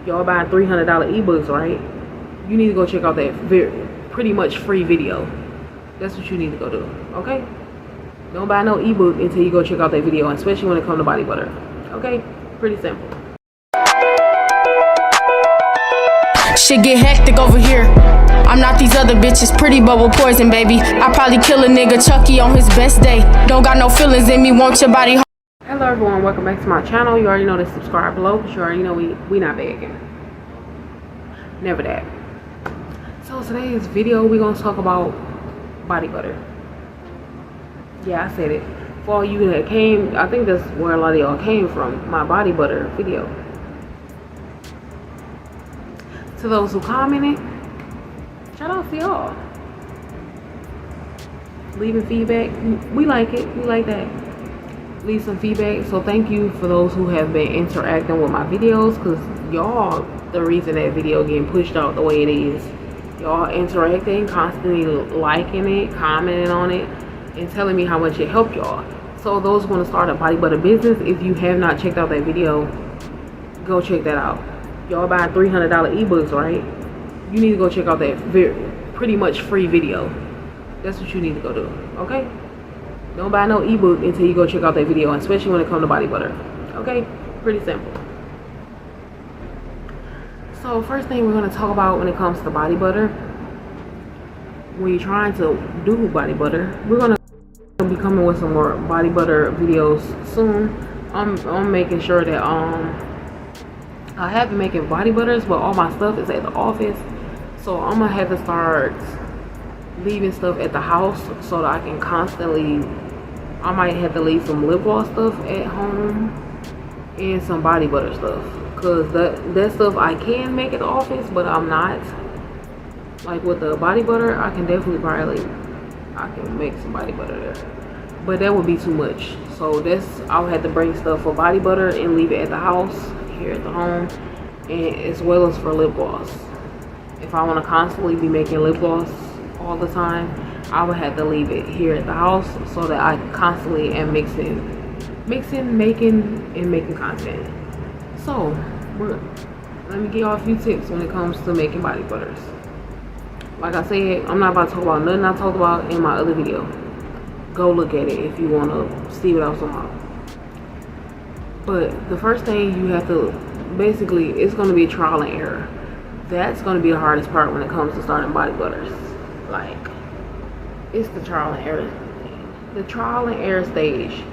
y'all buying $300 ebooks, right? You need to go check out that pretty much free video. That's what you need to go do, okay? Don't buy no ebook until you go check out that video, especially when it comes to body butter, okay? Pretty simple. Shit get hectic over here. I'm not these other bitches, pretty bubble poison, baby. I probably kill a nigga Chucky on his best day. Don't got no feelings in me, want your body. Hello everyone, welcome back to my channel. You already know to subscribe below, because you already know we not begging. Never that. So today's video, we're gonna talk about body butter. Yeah, I said it. For all you that came, I think that's where a lot of y'all came from, my body butter video. To those who commented, shout out to y'all. Leaving feedback, we like it, we like that. Leave some feedback. So thank you for those who have been interacting with my videos, because y'all the reason that video getting pushed out the way it is. Y'all interacting, constantly liking it, commenting on it, and telling me how much it helped y'all. So those who want to start a body butter business, if you have not checked out that video, go check that out. Y'all buying $300 ebooks, right? You need to go check out that pretty much free video. That's what you need to go do, okay? Don't buy no ebook until you go check out that video, especially when it comes to body butter, okay? Pretty simple. So first thing we're going to talk about when it comes to body butter, when you're trying to do body butter, we're going to be coming with some more body butter videos soon. I'm making sure that I have been making body butters, but all my stuff is at the office, so I'm gonna have to start leaving stuff at the house so that I can constantly, I might have to leave some lip gloss stuff at home and some body butter stuff, because that stuff I can make at the office, but I'm not. Like with the body butter, I can definitely I can make some body butter there, but that would be too much. So I'll have to bring stuff for body butter and leave it at the house here at the home, and as well as for lip gloss. If I want to constantly be making lip gloss all the time, I would have to leave it here at the house so that I constantly am making content. So let me give y'all a few tips when it comes to making body butters. Like I said, I'm not about to talk about nothing I talked about in my other video. Go look at it if you want to see what I was talking about. But the first thing you have to, basically, it's going to be trial and error. That's going to be the hardest part when it comes to starting body butters. Like, it's the trial and error. The trial and error stage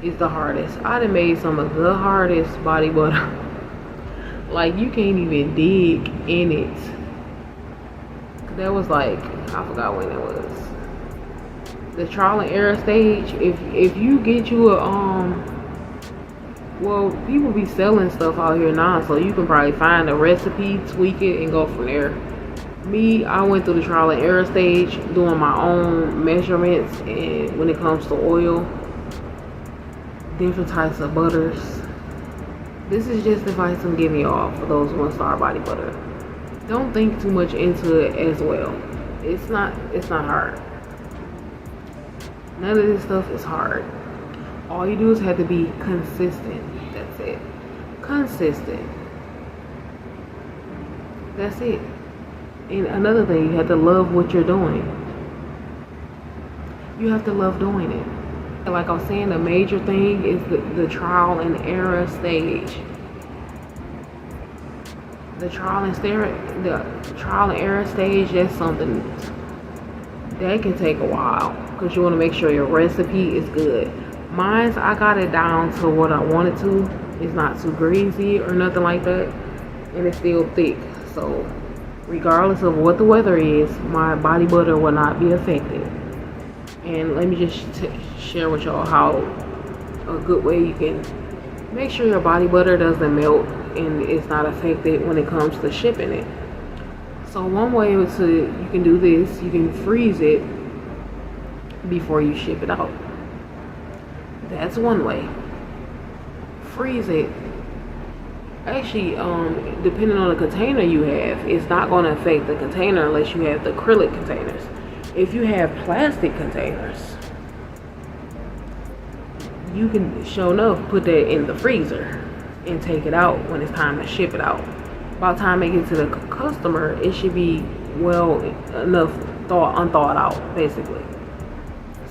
is the hardest. I done made some of the hardest body butter. Like, you can't even dig in it. That was like, I forgot when it was. The trial and error stage, if you get you a, well, people be selling stuff out here now, so you can probably find a recipe, tweak it, and go from there. Me, I went through the trial and error stage, doing my own measurements, and when it comes to oil, different types of butters. This is just advice I'm giving y'all for those who want to start body butter. Don't think too much into it as well. It's not hard. None of this stuff is hard. All you do is have to be consistent. That's it. Consistent. That's it. And another thing, you have to love what you're doing. You have to love doing it. Like I was saying, the major thing is the trial and error stage. The trial and error stage, that's something that can take a while, because you want to make sure your recipe is good. Mine's, I got it down to what I want it to. It's not too greasy or nothing like that, and it's still thick. So regardless of what the weather is, my body butter will not be affected. And let me just share with y'all how a good way you can make sure your body butter doesn't melt and it's not affected when it comes to shipping it. So one way you can do this, you can freeze it before you ship it out. That's one way. Freeze it. Actually, depending on the container you have, it's not going to affect the container unless you have the acrylic containers. If you have plastic containers, you can, sure enough, put that in the freezer and take it out when it's time to ship it out. by the time it gets to the customer, it should be well enough unthawed out, basically.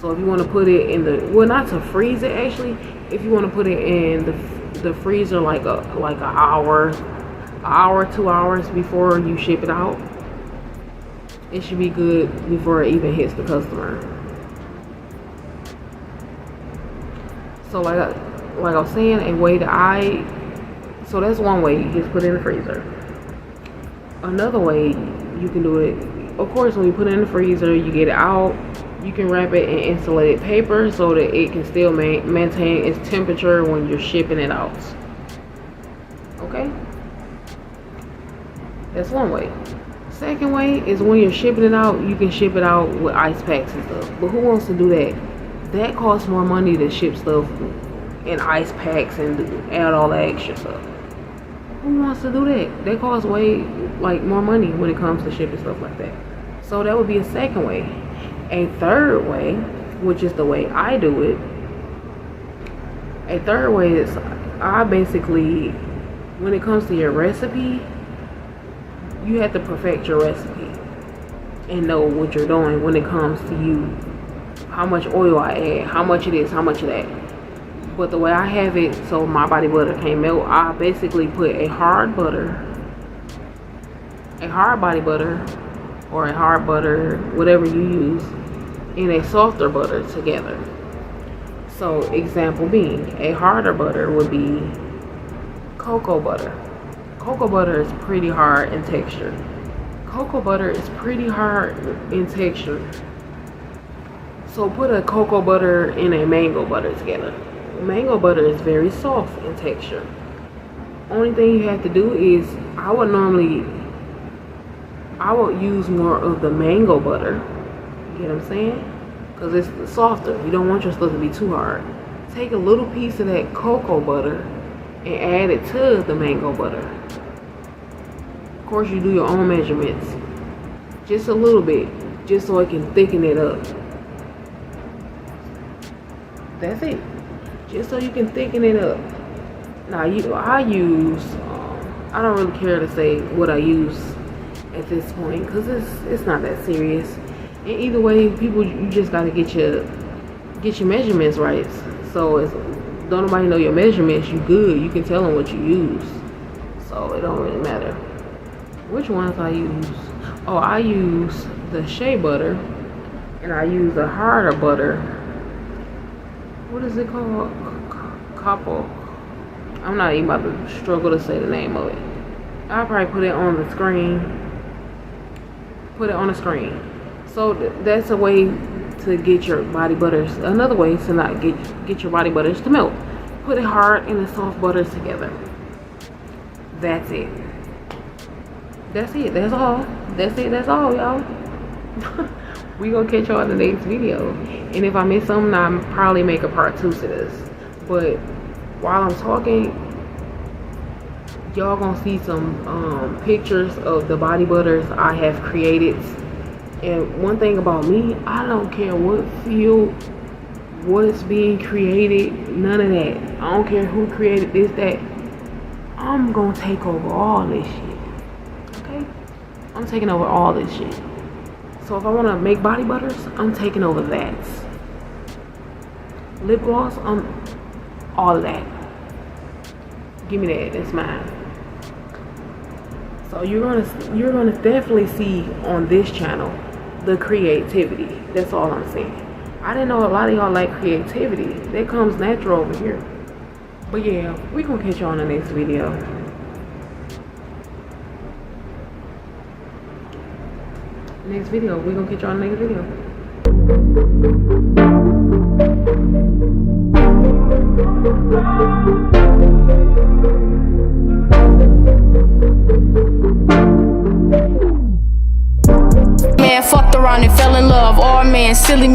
So if you want to put it in the, well, not to freeze it actually, if you want to put it in the freezer like an hour, 2 hours before you ship it out, it should be good before it even hits the customer. So like I was saying, a way that so that's one way, you just put it in the freezer. Another way you can do it, of course, when you put it in the freezer, you get it out, you can wrap it in insulated paper so that it can still maintain its temperature when you're shipping it out. Okay? That's one way. Second way is when you're shipping it out, you can ship it out with ice packs and stuff. But who wants to do that? That costs more money to ship stuff in ice packs and add all that extra stuff. Who wants to do that? That costs way more money when it comes to shipping stuff like that. So that would be a second way. A third way, which is the way I do it, a third way is I basically, when it comes to your recipe, you have to perfect your recipe and know what you're doing when it comes to you, how much oil I add, how much it is, how much of that. But the way I have it, so my body butter can't melt, I basically put a hard body butter, or a hard butter, whatever you use, in a softer butter together. So example being, a harder butter would be cocoa butter. Cocoa butter is pretty hard in texture. Cocoa butter is pretty hard in texture. So put a cocoa butter and a mango butter together. Mango butter is very soft in texture. Only thing you have to do is, I would use more of the mango butter. You get what I'm saying? Because it's softer. You don't want your stuff to be too hard. Take a little piece of that cocoa butter and add it to the mango butter. Of course, you do your own measurements. Just a little bit, just so it can thicken it up. That's it. Just so you can thicken it up. Now, I use, I don't really care to say what I use at this point, because it's not that serious. And either way, you just gotta get your measurements right. So don't nobody know your measurements, you good. You can tell them what you use. So it don't really matter. Which ones I use? Oh, I use the shea butter, and I use a harder butter. What is it called? Couple. I'm not even about to struggle to say the name of it. I'll probably put it on the screen. Put it on the screen. So that's a way to get your body butters. Another way to not get your body butters to melt. Put it hard and the soft butters together. That's it. That's it. That's all. That's it. That's all, y'all. We gonna catch y'all in the next video. And if I miss something, I'll probably make a part 2 to this. But while I'm talking, y'all gonna see some pictures of the body butters I have created. And one thing about me, I don't care what field, what's being created, none of that. I don't care who created this, that. I'm gonna take over all this shit. Okay? I'm taking over all this shit. So if I wanna make body butters, I'm taking over that. Lip gloss, all of that. Give me that, that's mine. So you're gonna definitely see on this channel the creativity. That's all I'm saying. I didn't know a lot of y'all like creativity. That comes natural over here. But yeah, we gonna catch y'all in the next video. Next video, we gonna catch y'all in the next video. Man fucked around and fell in love. All man silly.